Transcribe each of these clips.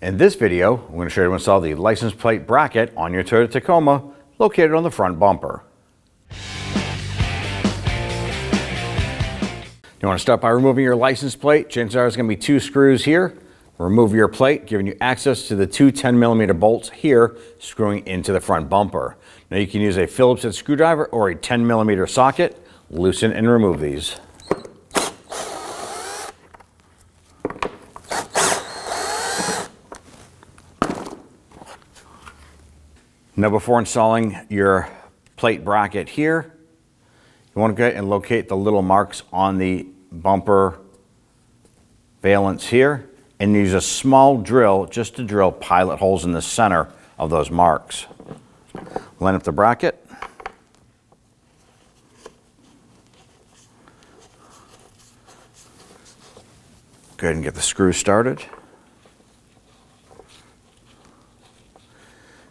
In this video, I'm going to show you how to install the license plate bracket on your Toyota Tacoma located on the front bumper. You want to start by removing your license plate. Chances are there's going to be 2 screws here. Remove your plate, giving you access to the 2 10mm bolts here, screwing into the front bumper. Now you can use a Phillips head screwdriver or a 10mm socket. Loosen and remove these. Now before installing your plate bracket here, you want to go ahead and locate the little marks on the bumper valance here and use a small drill just to drill pilot holes in the center of those marks. Line up the bracket. Go ahead and get the screw started.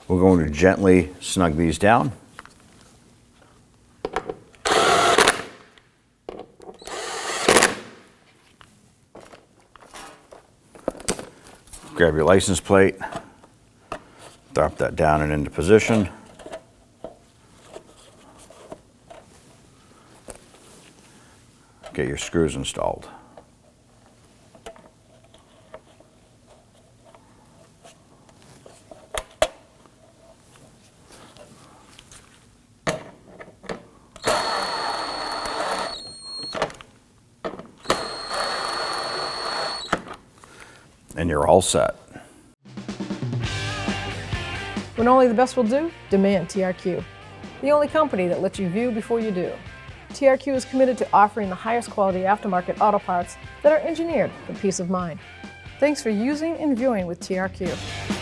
We're going to gently snug these down. Grab your license plate, drop that down and into position. Get your screws installed. And you're all set. When only the best will do, demand TRQ. The only company that lets you view before you do. TRQ is committed to offering the highest quality aftermarket auto parts that are engineered for peace of mind. Thanks for using and viewing with TRQ.